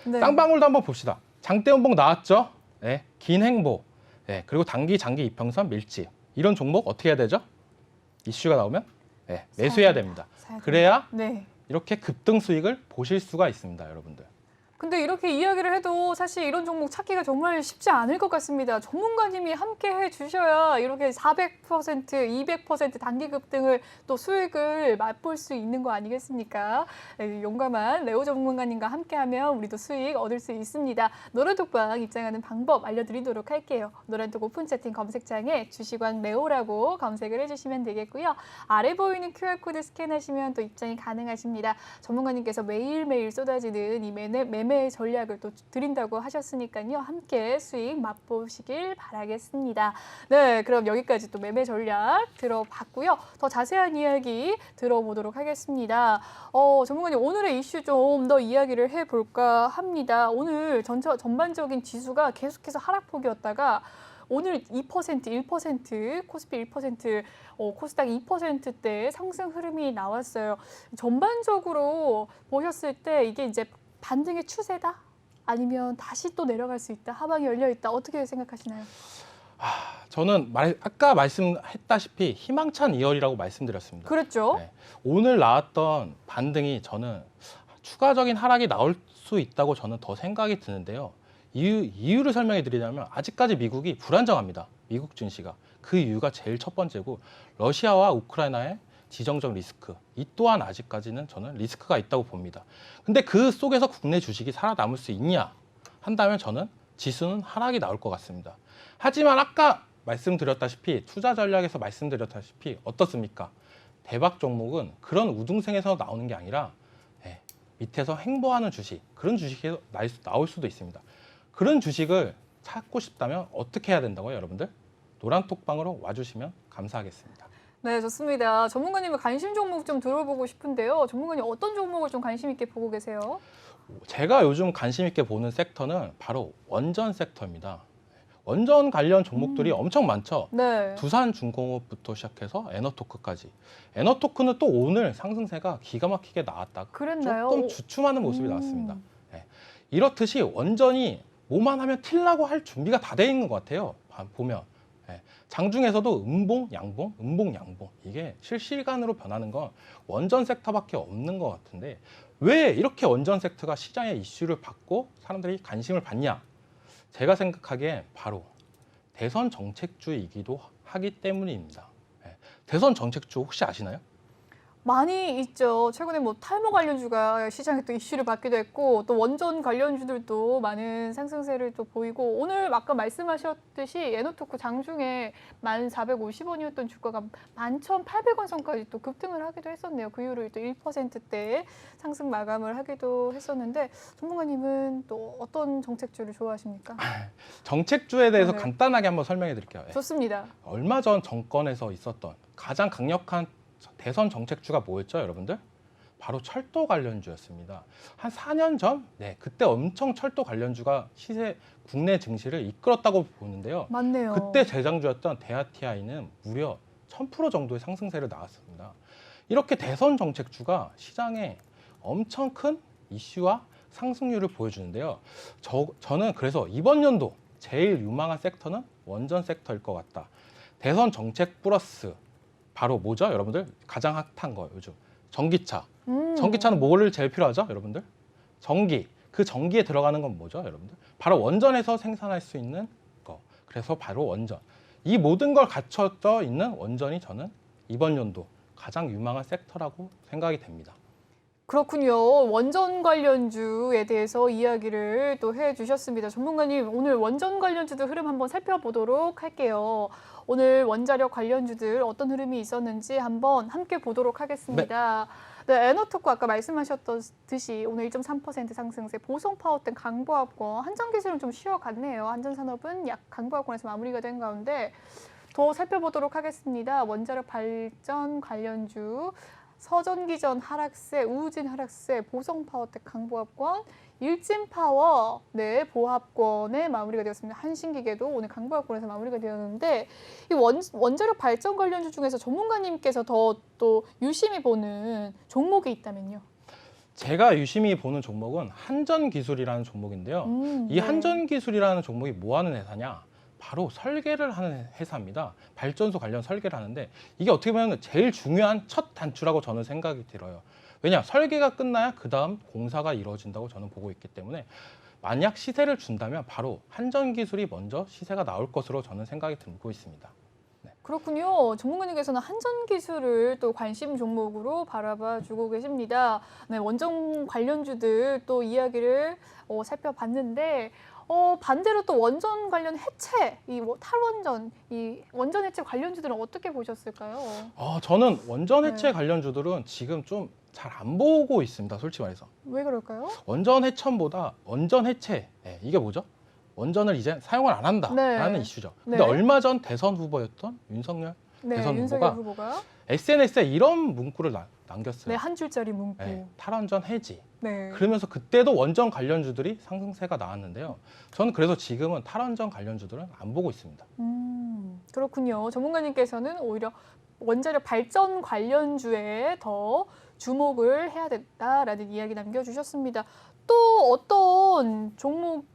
네. 쌍방울도 한번 봅시다. 장대 음봉 나왔죠? 네, 긴 행보, 네, 그리고 단기, 장기 이평선 밀집. 이런 종목 어떻게 해야 되죠? 이슈가 나오면 네, 매수해야 됩니다. 그래야 네. 이렇게 급등 수익을 보실 수가 있습니다, 여러분들. 근데 이렇게 이야기를 해도 사실 이런 종목 찾기가 정말 쉽지 않을 것 같습니다. 전문가님이 함께 해주셔야 이렇게 400%, 200% 단기 급등을 또 수익을 맛볼 수 있는 거 아니겠습니까? 네, 용감한 레오 전문가님과 함께하면 우리도 수익 얻을 수 있습니다. 노란톡방 입장하는 방법 알려드리도록 할게요. 노란톡 오픈 채팅 검색창에 주식왕 레오라고 검색을 해주시면 되겠고요. 아래 보이는 QR코드 스캔하시면 또 입장이 가능하십니다. 전문가님께서 매일매일 쏟아지는 이 매매 전략을 또 드린다고 하셨으니까요. 함께 수익 맛보시길 바라겠습니다. 네, 그럼 여기까지 또 매매 전략 들어봤고요. 더 자세한 이야기 들어보도록 하겠습니다. 전문가님, 오늘의 이슈 좀 더 이야기를 해볼까 합니다. 오늘 전반적인 지수가 계속해서 하락폭이었다가 오늘 2%, 1%, 코스피 1%, 코스닥 2%대 상승 흐름이 나왔어요. 전반적으로 보셨을 때 이게 이제 반등의 추세다? 아니면 다시 또 내려갈 수 있다? 하방이 열려 있다? 어떻게 생각하시나요? 저는 아까 말씀했다시피 희망찬 2월이라고 말씀드렸습니다. 그렇죠. 네, 오늘 나왔던 반등이 저는 추가적인 하락이 나올 수 있다고 저는 더 생각이 드는데요. 이유를 설명해 드리자면 아직까지 미국이 불안정합니다. 미국 증시가. 그 이유가 제일 첫 번째고 러시아와 우크라이나의 지정적 리스크. 이 또한 아직까지는 저는 리스크가 있다고 봅니다. 근데 그 속에서 국내 주식이 살아남을 수 있냐 한다면 저는 지수는 하락이 나올 것 같습니다. 하지만 아까 말씀드렸다시피 투자 전략에서 말씀드렸다시피 어떻습니까? 대박 종목은 그런 우등생에서 나오는 게 아니라 밑에서 행보하는 주식, 그런 주식이 나올 수도 있습니다. 그런 주식을 찾고 싶다면 어떻게 해야 된다고요, 여러분들? 노란톡방으로 와주시면 감사하겠습니다. 네, 좋습니다. 전문가님의 관심 종목 좀 들어보고 싶은데요. 전문가님 어떤 종목을 좀 관심 있게 보고 계세요? 제가 요즘 관심 있게 보는 섹터는 바로 원전 섹터입니다. 원전 관련 종목들이 엄청 많죠. 네. 두산중공업부터 시작해서 에너토크까지. 에너토크는 또 오늘 상승세가 기가 막히게 나왔다가 그랬나요? 조금 주춤하는 모습이 나왔습니다. 네. 이렇듯이 원전이 뭐만 하면 튈라고 할 준비가 다 돼 있는 것 같아요. 보면. 장중에서도 음봉, 양봉, 음봉, 양봉. 이게 실시간으로 변하는 건 원전 섹터밖에 없는 것 같은데 왜 이렇게 원전 섹터가 시장의 이슈를 받고 사람들이 관심을 받냐? 제가 생각하기엔 바로 대선 정책주이기도 하기 때문입니다. 대선 정책주 혹시 아시나요? 많이 있죠. 최근에 뭐 탈모 관련주가 시장에 또 이슈를 받기도 했고 또 원전 관련주들도 많은 상승세를 또 보이고 오늘 아까 말씀하셨듯이 에너토크 장중에 1,450원이었던 주가가 11,800원 선까지 또 급등을 하기도 했었네요. 그 이후로 또 1%대 상승 마감을 하기도 했었는데 전문가님은 또 어떤 정책주를 좋아하십니까? 정책주에 대해서 네. 간단하게 한번 설명해 드릴게요. 좋습니다. 얼마 전 정권에서 있었던 가장 강력한 대선 정책주가 뭐였죠, 여러분들? 바로 철도 관련주였습니다. 한 4년 전, 그때 엄청 철도 관련주가 국내 증시를 이끌었다고 보는데요. 맞네요. 그때 대장주였던 대아티아이는 무려 1000% 정도의 상승세를 나왔습니다. 이렇게 대선 정책주가 시장에 엄청 큰 이슈와 상승률을 보여주는데요. 저는 그래서 이번 연도 제일 유망한 섹터는 원전 섹터일 것 같다. 대선 정책 플러스 바로 뭐죠, 여러분들? 가장 핫한 거 요즘 전기차. 전기차는 뭐를 제일 필요하죠, 여러분들? 전기. 그 전기에 들어가는 건 뭐죠, 여러분들? 바로 원전에서 생산할 수 있는 거. 그래서 바로 원전. 이 모든 걸 갖춰져 있는 원전이 저는 이번 연도 가장 유망한 섹터라고 생각이 됩니다. 그렇군요. 원전 관련주에 대해서 이야기를 또 해주셨습니다. 전문가님, 오늘 원전 관련주들 흐름 한번 살펴보도록 할게요. 오늘 원자력 관련주들 어떤 흐름이 있었는지 한번 함께 보도록 하겠습니다. 네, 에너토크 아까 말씀하셨듯이 오늘 1.3% 상승세, 보성파워 등 강보합권, 한전기술은 좀 쉬어갔네요. 한전산업은 약 강보합권에서 마무리가 된 가운데 더 살펴보도록 하겠습니다. 원자력 발전 관련주, 서전기전 하락세, 우진 하락세, 보성파워텍 강보합권, 일진파워 네 보합권에 마무리가 되었습니다. 한신기계도 오늘 강보합권에서 마무리가 되었는데 이 원자력 발전 관련주 중에서 전문가님께서 더 또 유심히 보는 종목이 있다면요? 제가 유심히 보는 종목은 한전기술이라는 종목인데요. 이 네. 한전기술이라는 종목이 뭐 하는 회사냐? 바로 설계를 하는 회사입니다. 발전소 관련 설계를 하는데 이게 어떻게 보면 제일 중요한 첫 단추라고 저는 생각이 들어요. 왜냐? 설계가 끝나야 그 다음 공사가 이루어진다고 저는 보고 있기 때문에 만약 시세를 준다면 바로 한전기술이 먼저 시세가 나올 것으로 저는 생각이 들고 있습니다. 그렇군요. 전문가님께서는 한전기술을 또 관심 종목으로 바라봐주고 계십니다. 네, 원전 관련주들 또 이야기를 살펴봤는데 반대로 또 원전 관련 해체, 탈원전, 이 원전 해체 관련주들은 어떻게 보셨을까요? 저는 원전 해체 네. 관련주들은 지금 좀 잘 안 보고 있습니다. 솔직히 말해서. 왜 그럴까요? 원전 해체보다 원전 해체, 이게 뭐죠? 원전을 이제 사용을 안 한다라는 네. 이슈죠. 근데 네. 얼마 전 대선 후보였던 윤석열 네, 대선 윤석열 후보가 후보가 SNS에 이런 문구를 남겼어요. 네, 한 줄짜리 문구. 탈원전 해지. 네. 그러면서 그때도 원전 관련주들이 상승세가 나왔는데요. 저는 그래서 지금은 탈원전 관련주들은 안 보고 있습니다. 그렇군요. 전문가님께서는 오히려 원자력 발전 관련주에 더 주목을 해야 된다라는 이야기 남겨주셨습니다. 또 어떤 종목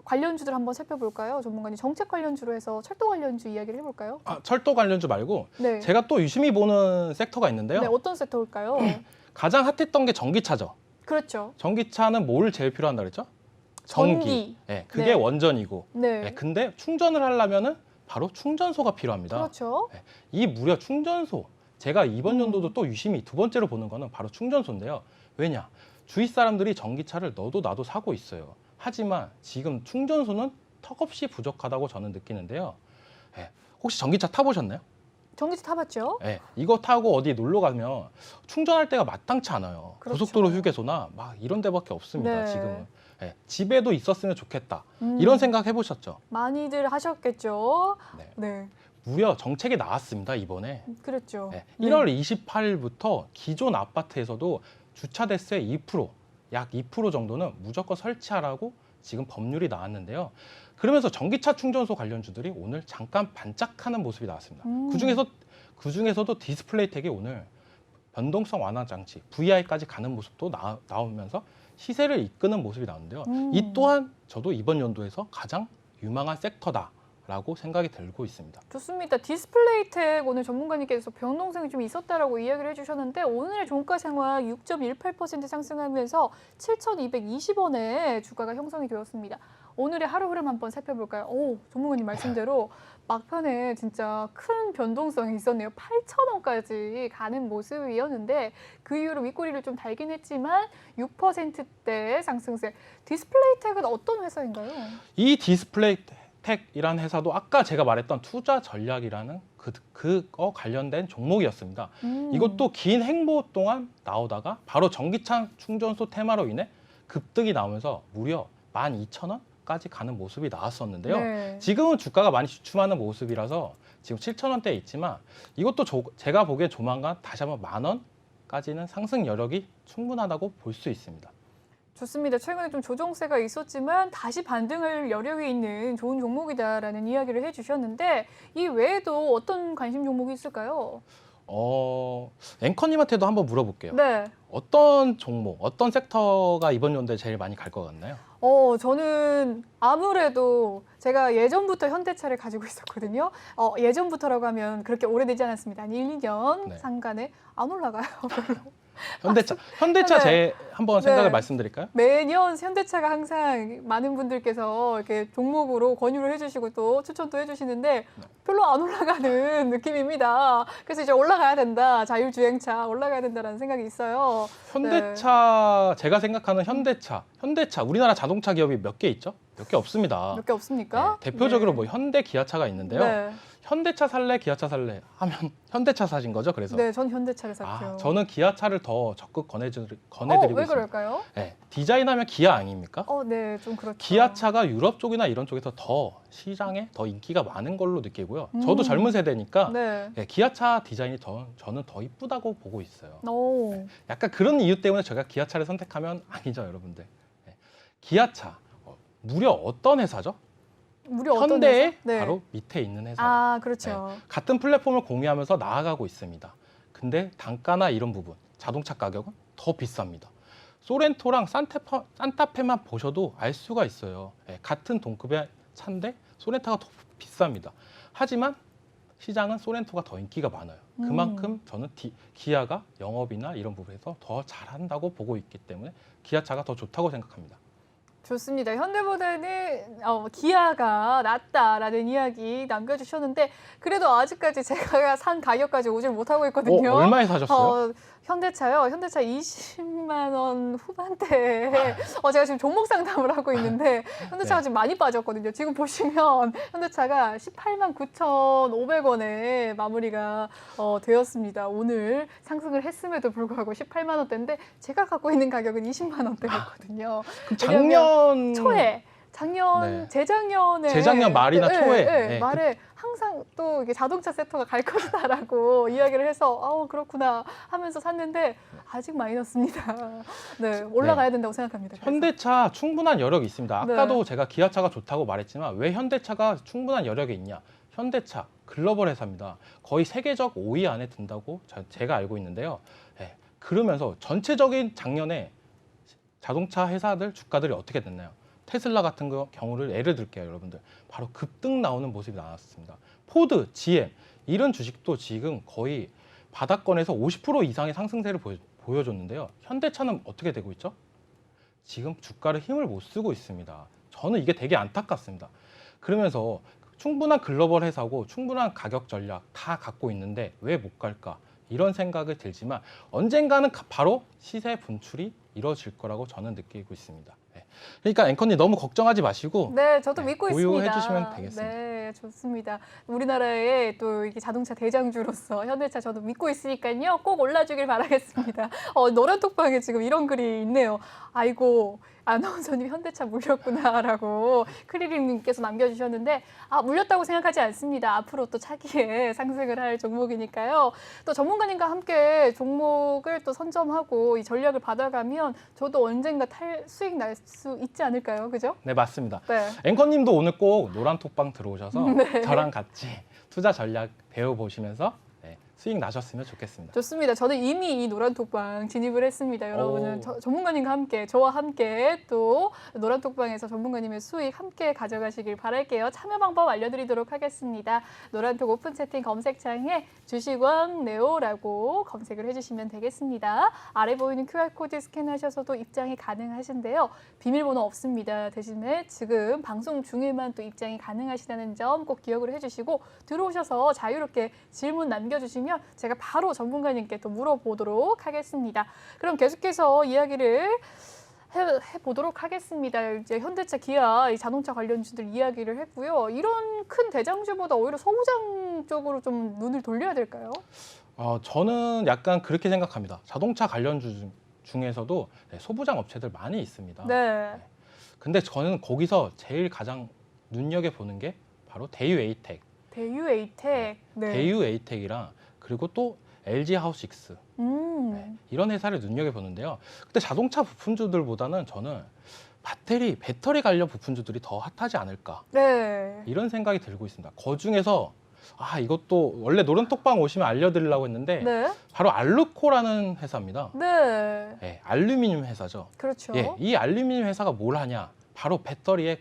관련주들 한번 살펴볼까요? 전문가님 정책 관련주로 해서 철도 관련주 이야기를 해볼까요? 철도 관련주 말고 네. 제가 또 유심히 보는 섹터가 있는데요. 네, 어떤 섹터일까요? 가장 핫했던 게 전기차죠. 그렇죠. 전기차는 뭘 제일 필요한다 그랬죠? 전기. 그게 네. 원전이고. 네. 근데 충전을 하려면은 바로 충전소가 필요합니다. 그렇죠. 이 무려 충전소. 제가 이번 연도도 또 유심히 두 번째로 보는 거는 바로 충전소인데요. 왜냐? 주위 사람들이 전기차를 너도 나도 사고 있어요. 하지만 지금 충전소는 턱없이 부족하다고 저는 느끼는데요. 혹시 전기차 타보셨나요? 전기차 타봤죠? 이거 타고 어디 놀러 가면 충전할 데가 마땅치 않아요. 그렇죠. 고속도로 휴게소나 막 이런 데밖에 없습니다. 네. 지금은. 집에도 있었으면 좋겠다. 이런 생각 해보셨죠? 많이들 하셨겠죠. 네. 네. 무려 정책이 나왔습니다. 이번에. 그랬죠. 1월 28일부터 기존 아파트에서도 주차 대세 2%, 약 2% 정도는 무조건 설치하라고 지금 법률이 나왔는데요. 그러면서 전기차 충전소 관련주들이 오늘 잠깐 반짝하는 모습이 나왔습니다. 그중에서도 디스플레이텍이 오늘 변동성 완화 장치 VI까지 가는 모습도 나오면서 시세를 이끄는 모습이 나오는데요. 이 또한 저도 이번 연도에서 가장 유망한 섹터다라고 생각이 들고 있습니다. 좋습니다. 디스플레이텍 오늘 전문가님께서 변동성이 좀 있었다라고 이야기를 해주셨는데 오늘의 종가 상황 6.18% 상승하면서 7,220원에 주가가 형성이 되었습니다. 오늘의 하루 흐름 한번 살펴볼까요? 전문가님 말씀대로 막판에 진짜 큰 변동성이 있었네요. 8,000원까지 가는 모습이었는데 그 이후로 윗꼬리를 좀 달긴 했지만 6%대 상승세. 디스플레이텍은 어떤 회사인가요? 이 디스플레이텍이라는 회사도 아까 제가 말했던 투자 전략이라는 그거 관련된 종목이었습니다. 이것도 긴 행보 동안 나오다가 바로 전기차 충전소 테마로 인해 급등이 나오면서 무려 12,000원까지 가는 모습이 나왔었는데요. 네. 지금은 주가가 많이 주춤하는 모습이라서 지금 7,000원대에 있지만 이것도 제가 보기엔 조만간 다시 한번 10,000원까지는 상승 여력이 충분하다고 볼 수 있습니다. 좋습니다. 최근에 좀 조정세가 있었지만 다시 반등할 여력이 있는 좋은 종목이다라는 이야기를 해주셨는데 이 외에도 어떤 관심 종목이 있을까요? 앵커님한테도 한번 물어볼게요. 네. 어떤 종목, 어떤 섹터가 이번 연도에 제일 많이 갈 것 같나요? 저는 아무래도 제가 예전부터 현대차를 가지고 있었거든요. 예전부터라고 하면 그렇게 오래되지 않았습니다. 한 1, 2년 네. 상간에 안 올라가요. 별로. 현대차 네. 제 한번 생각을 네. 말씀드릴까요? 매년 현대차가 항상 많은 분들께서 이렇게 종목으로 권유를 해주시고 또 추천도 해주시는데 별로 안 올라가는 느낌입니다. 그래서 이제 올라가야 된다. 자율주행차 올라가야 된다라는 생각이 있어요. 현대차, 제가 생각하는 현대차 우리나라 자동차 기업이 몇 개 있죠? 몇 개 없습니다. 몇 개 없습니까? 네, 대표적으로 네. 뭐 현대, 기아차가 있는데요. 네. 현대차 살래, 기아차 살래 하면 현대차 사신 거죠? 그래서 네, 전 현대차를 샀죠. 저는 기아차를 더 적극 권해드리고 왜 있습니다. 그럴까요? 네, 디자인하면 기아 아닙니까? 네, 좀 그렇죠. 기아차가 유럽 쪽이나 이런 쪽에서 더 시장에 더 인기가 많은 걸로 느끼고요. 저도 젊은 세대니까 네. 네, 기아차 디자인이 저는 더 이쁘다고 보고 있어요. 오. 약간 그런 이유 때문에 제가 기아차를 선택하면 아니죠, 여러분들. 네. 기아차 무려 어떤 회사죠? 무려 어떤 현대의 회사? 네. 바로 밑에 있는 회사. 그렇죠. 같은 플랫폼을 공유하면서 나아가고 있습니다. 근데 단가나 이런 부분, 자동차 가격은 더 비쌉니다. 소렌토랑 산타페만 보셔도 알 수가 있어요. 같은 동급의 차인데 소렌타가 더 비쌉니다. 하지만 시장은 소렌토가 더 인기가 많아요. 그만큼 저는 기아가 영업이나 이런 부분에서 더 잘한다고 보고 있기 때문에 기아차가 더 좋다고 생각합니다. 좋습니다. 현대보다는 기아가 낫다라는 이야기 남겨주셨는데 그래도 아직까지 제가 산 가격까지 오질 못하고 있거든요. 얼마에 사셨어요? 현대차요. 현대차 20만 원 후반대에 제가 지금 종목 상담을 하고 있는데 현대차가 네. 지금 많이 빠졌거든요. 지금 보시면 현대차가 18만 9,500원에 마무리가 되었습니다. 오늘 상승을 했음에도 불구하고 18만 원대인데 제가 갖고 있는 가격은 20만 원대였거든요. 작년 작년, 네. 재작년 말이나 초에 네, 말에 항상 또 이게 자동차 섹터가 갈 것이다라고 이야기를 해서 그렇구나 하면서 샀는데 아직 마이너스입니다. 네, 올라가야 된다고 생각합니다. 그래서. 현대차 충분한 여력이 있습니다. 아까도 네. 제가 기아차가 좋다고 말했지만 왜 현대차가 충분한 여력이 있냐? 현대차 글로벌 회사입니다. 거의 세계적 5위 안에 든다고 제가 알고 있는데요. 네, 그러면서 전체적인 작년에 자동차 회사들 주가들이 어떻게 됐나요? 테슬라 같은 경우를 예를 들게요, 여러분들. 바로 급등 나오는 모습이 나왔습니다. 포드, GM 이런 주식도 지금 거의 바닥권에서 50% 이상의 상승세를 보여줬는데요. 현대차는 어떻게 되고 있죠? 지금 주가를 힘을 못 쓰고 있습니다. 저는 이게 되게 안타깝습니다. 그러면서 충분한 글로벌 회사고 충분한 가격 전략 다 갖고 있는데 왜 못 갈까? 이런 생각이 들지만 언젠가는 바로 시세 분출이 이루어질 거라고 저는 느끼고 있습니다. 네. 그러니까 앵커님 너무 걱정하지 마시고 네, 저도 믿고 있습니다. 보유해 주시면 되겠습니다. 네, 좋습니다. 우리나라의 또 이게 자동차 대장주로서 현대차 저도 믿고 있으니까요. 꼭 올라주길 바라겠습니다. 노란톡방에 지금 이런 글이 있네요. 아이고, 아나운서님 현대차 물렸구나라고 크리링님께서 남겨주셨는데 물렸다고 생각하지 않습니다. 앞으로 또 차기에 상승을 할 종목이니까요. 또 전문가님과 함께 종목을 또 선점하고 이 전략을 받아가면 저도 언젠가 수익 날 수 있지 않을까요? 그죠? 네, 맞습니다. 네. 앵커님도 오늘 꼭 노란톡방 들어오셔서 네. 저랑 같이 투자 전략 배워보시면서 수익 나셨으면 좋겠습니다. 좋습니다. 저는 이미 이 노란톡방 진입을 했습니다. 여러분은 전문가님과 함께 저와 함께 또 노란톡방에서 전문가님의 수익 함께 가져가시길 바랄게요. 참여 방법 알려드리도록 하겠습니다. 노란톡 오픈 채팅 검색창에 주식왕 네오라고 검색을 해주시면 되겠습니다. 아래 보이는 QR코드 스캔하셔서도 입장이 가능하신데요. 비밀번호 없습니다. 대신에 지금 방송 중에만 또 입장이 가능하시다는 점 꼭 기억을 해주시고 들어오셔서 자유롭게 질문 남겨주시면 제가 바로 전문가님께 또 물어보도록 하겠습니다. 그럼 계속해서 이야기를 해보도록 하겠습니다. 이제 현대차, 기아, 이 자동차 관련주들 이야기를 했고요. 이런 큰 대장주보다 오히려 소부장 쪽으로 좀 눈을 돌려야 될까요? 저는 약간 그렇게 생각합니다. 자동차 관련주 중에서도 소부장 업체들 많이 있습니다. 네. 근데 저는 거기서 제일 가장 눈여겨보는 게 바로 대유 에이텍. 대유 에이텍. 네. 대유 에이텍이랑 그리고 또 LG 하우식스 이런 회사를 눈여겨보는데요. 근데 자동차 부품주들보다는 저는 배터리 관련 부품주들이 더 핫하지 않을까 네. 이런 생각이 들고 있습니다. 그중에서 이것도 원래 노른톡방 오시면 알려드리려고 했는데 네. 바로 알루코라는 회사입니다. 네. 예, 알루미늄 회사죠. 그렇죠. 예, 이 알루미늄 회사가 뭘 하냐? 바로 배터리에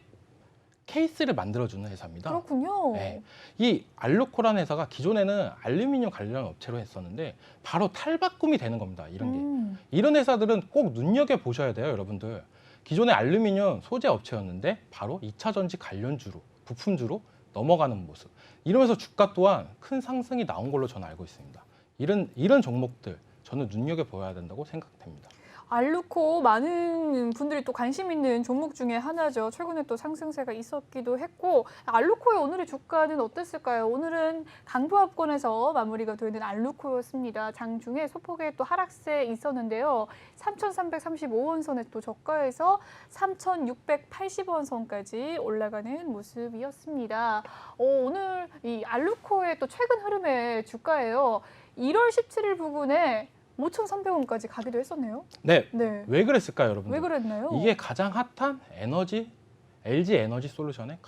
케이스를 만들어주는 회사입니다. 그렇군요. 네. 이 알루코라는 회사가 기존에는 알루미늄 관련 업체로 했었는데 바로 탈바꿈이 되는 겁니다. 이런 게. 이런 회사들은 꼭 눈여겨보셔야 돼요, 여러분들. 기존의 알루미늄 소재 업체였는데 바로 2차 전지 관련주로, 부품주로 넘어가는 모습. 이러면서 주가 또한 큰 상승이 나온 걸로 저는 알고 있습니다. 이런 종목들 저는 눈여겨보아야 된다고 생각됩니다. 알루코 많은 분들이 또 관심 있는 종목 중에 하나죠. 최근에 또 상승세가 있었기도 했고 알루코의 오늘의 주가는 어땠을까요? 오늘은 강보합권에서 마무리가 되는 알루코였습니다. 장중에 소폭의 또 하락세 있었는데요. 3,335원 선에 또 저가에서 3,680원 선까지 올라가는 모습이었습니다. 오늘 이 알루코의 또 최근 흐름의 주가예요. 1월 17일 부근에 5,300원까지 가기도 했었네요. 네. 네. 왜 그랬을까요, 여러분들? 왜 그랬나요? 이게 가장 핫한 LG 에너지 솔루션의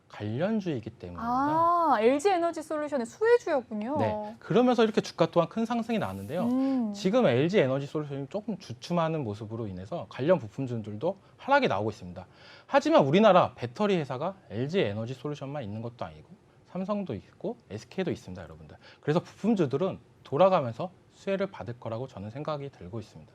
관련주이기 때문입니다. LG 에너지 솔루션의 수혜주였군요. 네. 그러면서 이렇게 주가 또한 큰 상승이 나왔는데요. 지금 LG 에너지 솔루션이 조금 주춤하는 모습으로 인해서 관련 부품주들도 하락이 나오고 있습니다. 하지만 우리나라 배터리 회사가 LG 에너지 솔루션만 있는 것도 아니고 삼성도 있고 SK도 있습니다, 여러분들. 그래서 부품주들은 돌아가면서 수혜를 받을 거라고 저는 생각이 들고 있습니다.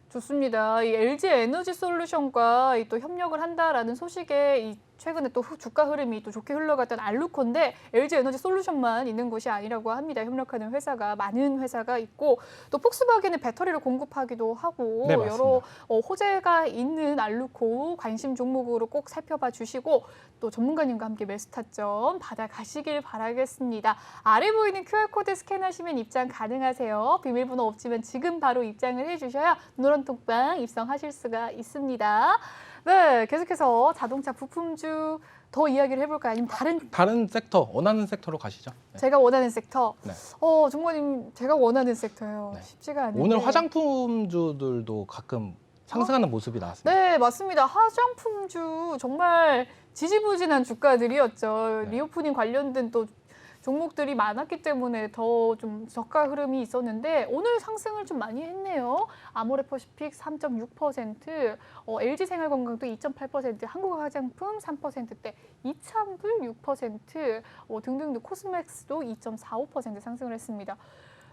좋습니다. 이 LG 에너지 솔루션과 또 협력을 한다라는 소식에 이 최근에 또 주가 흐름이 또 좋게 흘러갔던 알루코인데 LG 에너지 솔루션만 있는 곳이 아니라고 합니다. 협력하는 회사가 많은 회사가 있고 또 폭스바겐의 배터리를 공급하기도 하고 네, 여러 호재가 있는 알루코 관심 종목으로 꼭 살펴봐 주시고 또 전문가님과 함께 매수 타점 받아가시길 바라겠습니다. 아래 보이는 QR코드 스캔하시면 입장 가능하세요. 비밀번호 없지만 지금 바로 입장을 해주셔야 노란톡방 입성하실 수가 있습니다. 네, 계속해서 자동차 부품주 더 이야기를 해볼까요? 아니면 다른 섹터, 원하는 섹터로 가시죠. 네. 제가 원하는 섹터. 네. 종관님 제가 원하는 섹터요. 네. 쉽지가 않은데. 오늘 화장품주들도 가끔 상승하는 모습이 나왔습니다. 네, 맞습니다. 화장품주 정말 지지부진한 주가들이었죠. 네. 리오프닝 관련된 또 종목들이 많았기 때문에 더 좀 저가 흐름이 있었는데 오늘 상승을 좀 많이 했네요. 아모레퍼시픽 3.6%, LG생활건강도 2.8%, 한국화장품 3%대, 이창불 6%, 등등등 코스맥스도 2.45% 상승을 했습니다.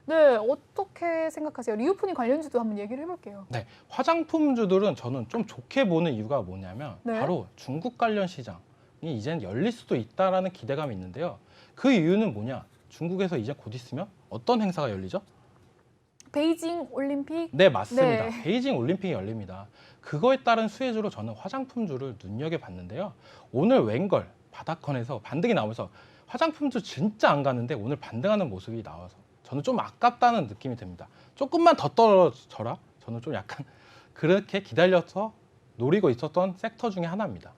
네, 어떻게 생각하세요? 리오프닝 관련주도 한번 얘기를 해볼게요. 네, 화장품주들은 저는 좀 좋게 보는 이유가 뭐냐면 네. 바로 중국 관련 시장이 이젠 열릴 수도 있다라는 기대감이 있는데요. 그 이유는 뭐냐? 중국에서 이제 곧 있으면 어떤 행사가 열리죠? 베이징 올림픽? 네, 맞습니다. 네. 베이징 올림픽이 열립니다. 그거에 따른 수혜주로 저는 화장품주를 눈여겨봤는데요. 오늘 웬걸 바닥권에서 반등이 나오면서 화장품주 진짜 안 갔는데 오늘 반등하는 모습이 나와서 저는 좀 아깝다는 느낌이 듭니다. 조금만 더 떨어져라. 저는 좀 약간 그렇게 기다려서 노리고 있었던 섹터 중에 하나입니다.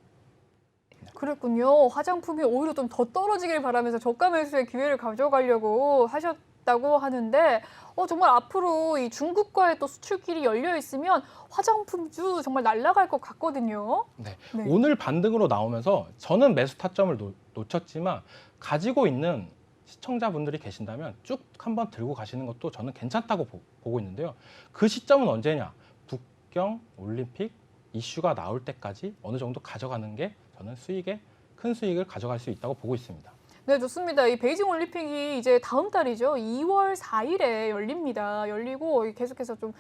그랬군요. 화장품이 오히려 좀 더 떨어지길 바라면서 저가 매수의 기회를 가져가려고 하셨다고 하는데 정말 앞으로 이 중국과의 또 수출길이 열려 있으면 화장품주 정말 날아갈 것 같거든요. 네. 네. 오늘 반등으로 나오면서 저는 매수 타점을 놓쳤지만 가지고 있는 시청자분들이 계신다면 쭉 한번 들고 가시는 것도 저는 괜찮다고 보고 있는데요. 그 시점은 언제냐? 북경 올림픽 이슈가 나올 때까지 어느 정도 가져가는 게 저는 큰 수익을 가져갈 수 있다고 보고 있습니다. 네, 좋습니다. 이 베이징 올림픽이 이제 다음 달이죠. 2월 4일에 열립니다. 열리고 계속해서 좀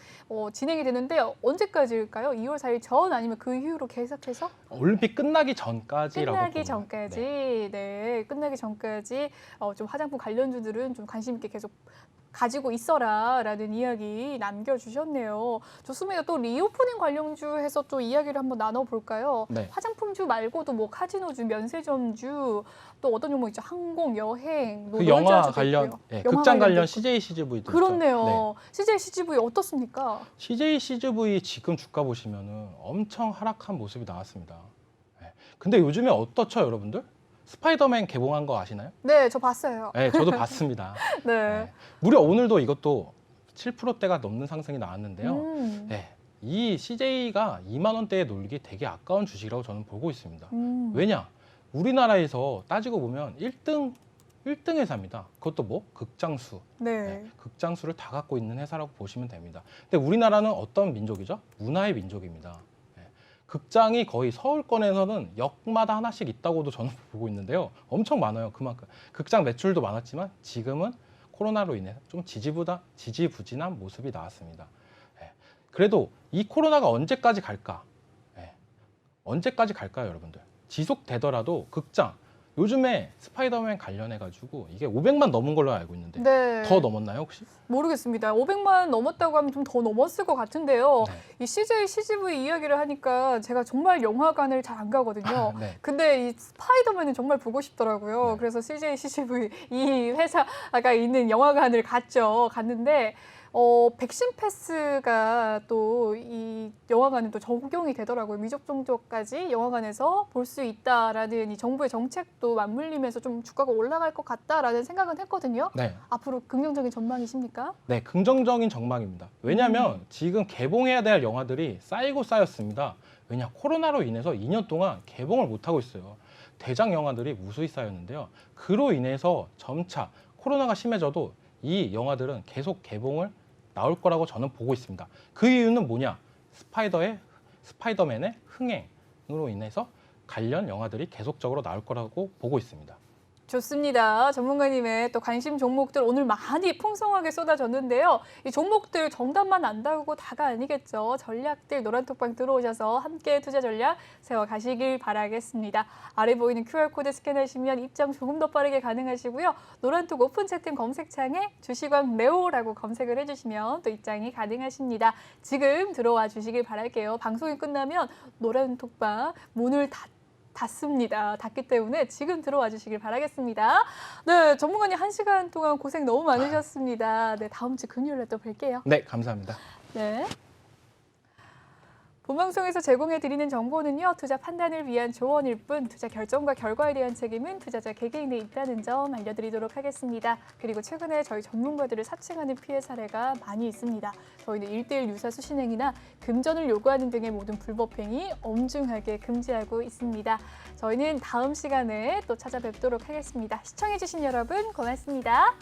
진행이 되는데 언제까지일까요? 2월 4일 전 아니면 그 이후로 계속해서? 올림픽 끝나기 전까지라고 끝나기 보면, 전까지. 네. 네, 끝나기 전까지 좀 화장품 관련주들은 좀 관심 있게 계속 가지고 있어라라는 이야기 남겨주셨네요. 좋습니다. 또 리오프닝 관련주 해서 또 이야기를 한번 나눠볼까요? 네. 화장품주 말고도 뭐 카지노주, 면세점주, 또 어떤 종목 있죠? 항공, 여행, 그 영화 놀자주도 관련, 있고요. 네, 영화 극장 관련 관련도 CJ CGV도 그렇네요. 있죠. 네. CJ CGV 어떻습니까? CJ CGV 지금 주가 보시면은 엄청 하락한 모습이 나왔습니다. 네. 근데 요즘에 어떻죠, 여러분들? 스파이더맨 개봉한 거 아시나요? 네, 저 봤어요. 네, 저도 봤습니다. 네. 네. 무려 오늘도 이것도 7%대가 넘는 상승이 나왔는데요. 음. 네. 이 CJ가 2만 원대에 놀기 되게 아까운 주식이라고 저는 보고 있습니다. 음. 왜냐? 우리나라에서 따지고 보면 1등 1등 회사입니다. 그것도 뭐 극장수. 네. 네, 극장수를 다 갖고 있는 회사라고 보시면 됩니다. 근데 우리나라는 어떤 민족이죠? 문화의 민족입니다. 네, 극장이 거의 서울권에서는 역마다 하나씩 있다고도 저는 보고 있는데요. 엄청 많아요. 그만큼 극장 매출도 많았지만 지금은 코로나로 인해 좀 지지부진한 모습이 나왔습니다. 네, 그래도 이 코로나가 언제까지 갈까? 네, 언제까지 갈까요, 여러분들? 지속되더라도 극장 요즘에 스파이더맨 관련해가지고 이게 500만 넘은 걸로 알고 있는데 네. 더 넘었나요 혹시? 모르겠습니다. 500만 넘었다고 하면 좀 더 넘었을 것 같은데요. 네. 이 CJ, CGV 이야기를 하니까 제가 정말 영화관을 잘 안 가거든요. 네. 근데 이 스파이더맨은 정말 보고 싶더라고요. 네. 그래서 CJ, CGV 이 회사가 있는 영화관을 갔는데 백신 패스가 또 이 영화관은 또 적용이 되더라고요. 미접종자까지 영화관에서 볼 수 있다라는 이 정부의 정책도 맞물리면서 좀 주가가 올라갈 것 같다라는 생각은 했거든요. 네. 앞으로 긍정적인 전망이십니까? 네, 긍정적인 전망입니다. 왜냐하면 지금 개봉해야 될 영화들이 쌓이고 쌓였습니다. 왜냐, 코로나로 인해서 2년 동안 개봉을 못하고 있어요. 대작 영화들이 무수히 쌓였는데요. 그로 인해서 점차 코로나가 심해져도 이 영화들은 계속 개봉을 나올 거라고 저는 보고 있습니다. 그 이유는 뭐냐? 스파이더맨의 흥행으로 인해서 관련 영화들이 계속적으로 나올 거라고 보고 있습니다. 좋습니다. 전문가님의 또 관심 종목들 오늘 많이 풍성하게 쏟아졌는데요. 이 종목들 정답만 안다고 다가 아니겠죠. 전략들 노란톡방 들어오셔서 함께 투자 전략 세워가시길 바라겠습니다. 아래 보이는 QR코드 스캔하시면 입장 조금 더 빠르게 가능하시고요. 노란톡 오픈 채팅 검색창에 주식왕 레오라고 검색을 해주시면 또 입장이 가능하십니다. 지금 들어와 주시길 바랄게요. 방송이 끝나면 노란톡방 문을 닫습니다. 닫기 때문에 지금 들어와 주시길 바라겠습니다. 네, 전문가님 1시간 동안 고생 너무 많으셨습니다. 네, 다음 주 금요일에 또 뵐게요. 네, 감사합니다. 네. 본방송에서 제공해드리는 정보는요. 투자 판단을 위한 조언일 뿐 투자 결정과 결과에 대한 책임은 투자자 개개인에 있다는 점 알려드리도록 하겠습니다. 그리고 최근에 저희 전문가들을 사칭하는 피해 사례가 많이 있습니다. 저희는 1:1 유사 수신행위나 금전을 요구하는 등의 모든 불법 행위 엄중하게 금지하고 있습니다. 저희는 다음 시간에 또 찾아뵙도록 하겠습니다. 시청해주신 여러분 고맙습니다.